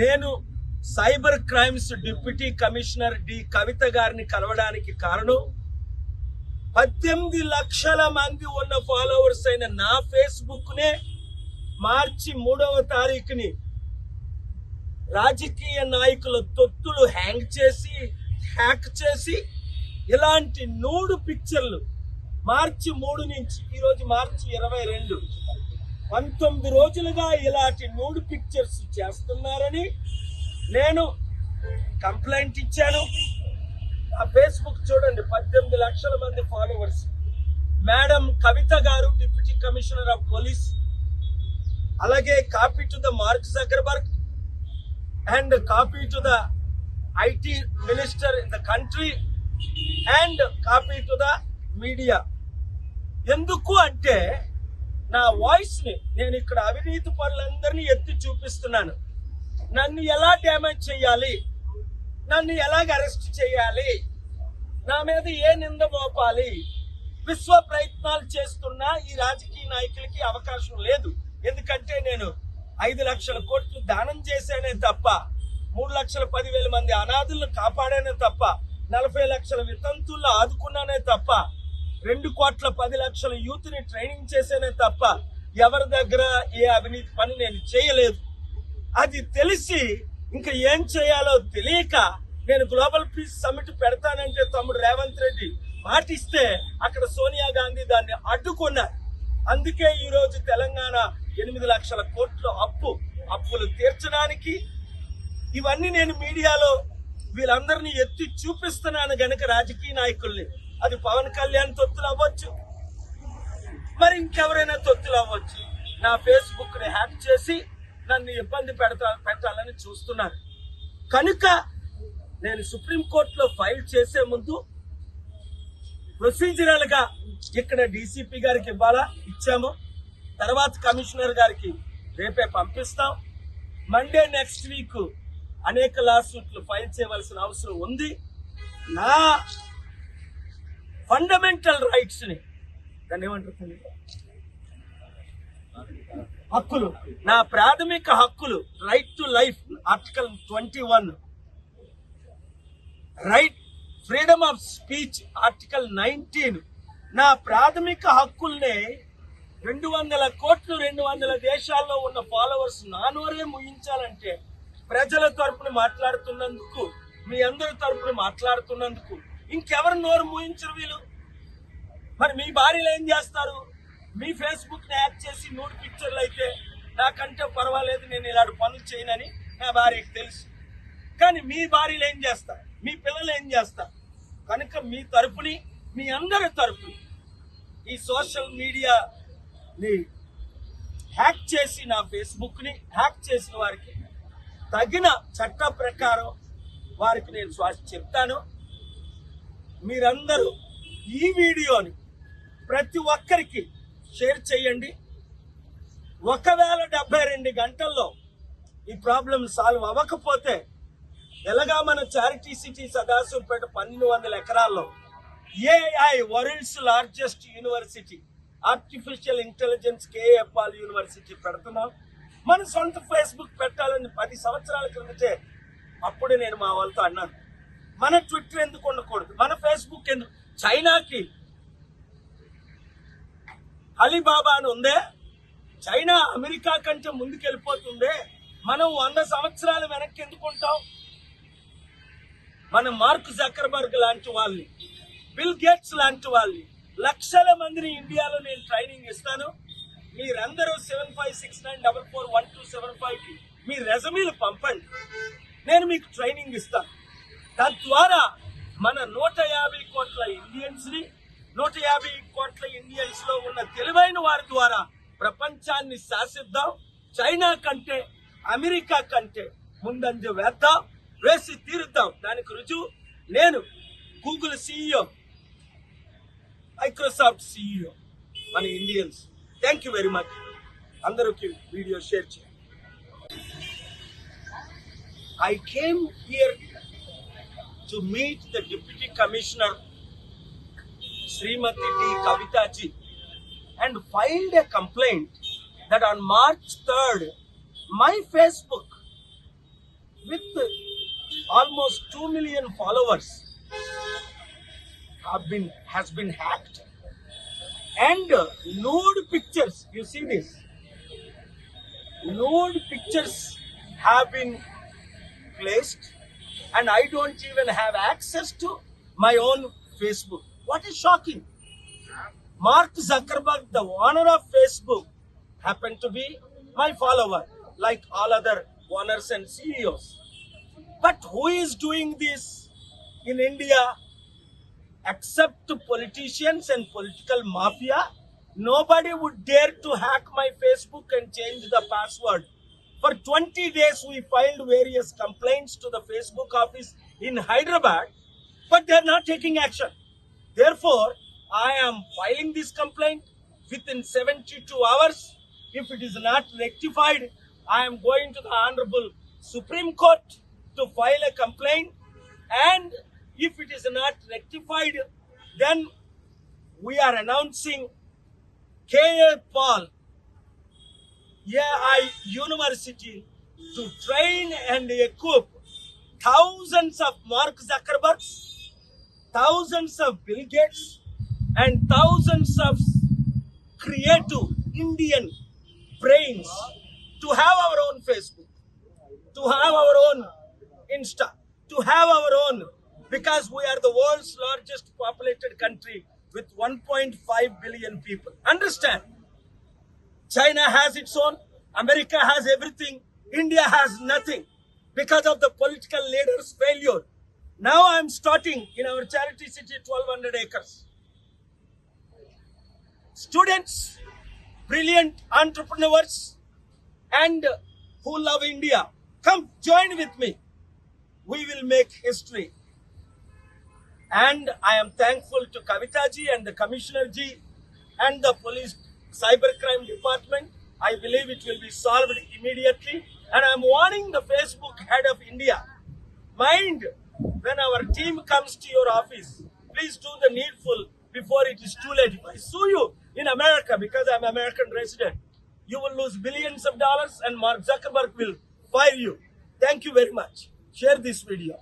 నేను cyber crimes deputy commissioner D Kavitha గారిని కలవడానికి కారణం 18 లక్షల మంది ఉన్న ఫాలోవర్స్ అయిన నా ఫేస్బుక్ నే మార్చి 3వ తారీఖుని రాజకీయ నాయకుల తొత్తులు హ్యాక్ చేసి ఇలాంటి నూడు పిక్చర్లు మార్చి 3 నుంచి ఈరోజు మార్చి 22 19 రోజులుగా ఇలాంటి నూడు పిక్చర్స్ చేస్తున్నారని నేను కంప్లైంట్ ఇచ్చాను. ఆ ఫేస్బుక్ చూడండి, 18 లక్షల మంది ఫాలోవర్స్. మేడం కవిత గారు డిప్యూటీ కమిషనర్ ఆఫ్ పోలీస్, అలాగే copy to the mark Zuckerberg and copy to the IT minister in the country and copy to the media. ఎందుకు అంటే నా వాయిస్ ని నేను ఇక్కడ అవినీతి పనులందరినీ ఎత్తి చూపిస్తున్నాను. నన్ను ఎలా డ్యామేజ్ చేయాలి, నన్ను ఎలాగ అరెస్ట్ చేయాలి, నా మీద ఏ నింద మోపాలి, విశ్వ ప్రయత్నాలు చేస్తున్న ఈ రాజకీయ నాయకులకి అవకాశం లేదు. ఎందుకంటే నేను 5 లక్షల కోట్లు దానం చేశానే తప్ప, 3,10,000 మంది అనాథులను కాపాడానే తప్ప, 40 లక్షల వితంతుల్లో ఆదుకున్నానే తప్ప, 2,10,00,000 యూత్ ని ట్రైనింగ్ చేశానే తప్ప ఎవరి దగ్గర ఏ అవినీతి పని నేను చేయలేదు. అది తెలిసి ఇంకా ఏం చేయాలో తెలియక నేను గ్లోబల్ పీస్ సమ్మిట్ పెడతానంటే తమ్ముడు రేవంత్ రెడ్డి మాటిస్తే అక్కడ సోనియా గాంధీ దాన్ని అడ్డుకున్నారు. అందుకే ఈ రోజు తెలంగాణ 8 లక్షల కోట్ల అప్పులు తీర్చడానికి ఇవన్నీ నేను మీడియాలో వీళ్ళందరినీ ఎత్తి చూపిస్తున్నాను గనక రాజకీయ నాయకుల్ని. అది పవన్ కళ్యాణ్ తొత్తులు అవ్వచ్చు, మరి ఇంకెవరైనా తొత్తులు అవ్వచ్చు. నా ఫేస్బుక్ ని హ్యాక్ చేసి నన్ను ఇబ్బంది పెట్టాలని చూస్తున్నారు. కనుక నేను సుప్రీంకోర్టులో ఫైల్ చేసే ముందు ప్రొసీజరల్ గా ఇక్కడ డీసీపీ గారికి ఇచ్చాము, తర్వాత కమిషనర్ గారికి రేపే పంపిస్తాం. మండే నెక్స్ట్ వీక్ అనేక లాసూట్లు ఫైల్ చేయవలసిన అవసరం ఉంది. నా ఫండమెంటల్ రైట్స్ ని, దాన్ని ఏమంటారు, హక్కులు, నా ప్రాథమిక హక్కులు, right to life article 21, right freedom of speech article 19, నా ప్రాథమిక హక్కుల్నే 200 కోట్లు 200 దేశాల్లో ఉన్న ఫాలోవర్స్ నానోరే ముగించాలంటే ప్రజల తరపున మాట్లాడుతున్నందుకు, మీ అందరి తరపున మాట్లాడుతున్నందుకు ఇంకెవరు నోరు మూయించరు వీళ్ళు. మరి మీ భార్యలు ఏం చేస్తారు? మీ ఫేస్బుక్ ని హ్యాక్ చేసి 3 పిక్చర్లు అయితే నాకంటే పర్వాలేదు, నేను ఇలాంటి పనులు చేయనని నా భార్యకి తెలుసు. కానీ మీ భార్యలు ఏం చేస్తారు, మీ పిల్లలు ఏం చేస్తారు? కనుక మీ తరపుని, మీ అందరి తరపుని ఈ సోషల్ మీడియాని హ్యాక్ చేసి నా ఫేస్బుక్ ని హ్యాక్ చేసిన వారికి తగిన చట్ట ప్రకారం వారికి నేను చెప్తాను. మీరందరూ ఈ వీడియోని ప్రతి ఒక్కరికి షేర్ చేయండి. ఒకవేళ 72 గంటల్లో ఈ ప్రాబ్లం సాల్వ్ అవ్వకపోతే ఎలాగా మన చారిటీ సిటీ సదాశివపేట 1200 ఎకరాల్లో AI world's largest university artificial intelligence KA Paul university పెడుతున్నాం. మన సొంత ఫేస్బుక్ పెట్టాలని 10 సంవత్సరాల క్రిందటే అప్పుడే నేను మా వాళ్ళతో అన్నాను. మన ట్విట్టర్ ఎందుకు ఉండకూడదు, మన ఫేస్బుక్ ఎందుకు? చైనాకి అలీబాబా అని ఉందే, చైనా అమెరికా కంటే ముందుకెళ్ళిపోతుందే, మనం 100 సంవత్సరాలు వెనక్కి ఎందుకుంటాం? మన మార్క్ జకర్బర్గ్ లాంటి వాళ్ళని, బిల్ గేట్స్ లాంటి వాళ్ళని, లక్షల మందిని ఇండియాలో నేను ట్రైనింగ్ ఇస్తాను. మీరందరూ 7569441275 కి మీ రెజమీలు పంపండి, నేను మీకు ట్రైనింగ్ ఇస్తాను. తద్వారా మన 150 కోట్ల ఇండియన్స్ ని, 150 కోట్ల ఇండియన్స్ లో ఉన్న తెలివైన వారి ద్వారా ప్రపంచాన్ని శాసిద్దాం. చైనా కంటే, అమెరికా కంటే ముందంజ వేద్దాం, వేసి తీరుద్దాం. దానికి రుజువు నేను, గూగుల్ CEO, మైక్రోసాఫ్ట్ CEO, మన Indians. Thank you very much. అందరికి వీడియో షేర్ చేయండి. I came here to meet the Deputy Commissioner Srimati D. Kavita ji and filed a complaint that on March 3rd, my Facebook with almost 2 million followers has been hacked, and nude pictures, you see this, nude pictures have been placed, and I don't even have access to my own Facebook. What is shocking? Mark Zuckerberg, the owner of Facebook, happened to be my follower, like all other owners and CEOs. But who is doing this in India except politicians and political mafia? Nobody would dare to hack my Facebook and change the password. For 20 days, we filed various complaints to the Facebook office in Hyderabad, but they're not taking action. Therefore, I am filing this complaint within 72 hours. If it is not rectified, I am going to the Honorable Supreme Court to file a complaint. And if it is not rectified, then we are announcing K.A. Paul AI University to train and equip thousands of Mark Zuckerbergs, thousands of Bill Gates, and thousands of creative Indian brains to have our own Facebook, to have our own Insta, to have our own, because we are the world's largest populated country with 1.5 billion people. Understand? China has its own, America has everything, India has nothing because of the political leaders' failure. Now I am starting in our charity city 1200 acres. Students, brilliant entrepreneurs, and who love India, come join with me. We will make history. And I am thankful to Kavita ji and the Commissioner ji and the police cybercrime department. I believe it will be solved immediately. And I am warning the Facebook head of India, mind, when our team comes to your office, please do the needful before it is too late. If I sue you in America because I am an American resident, you will lose billions of dollars and Mark Zuckerberg will fire you. Thank you very much. Share this video.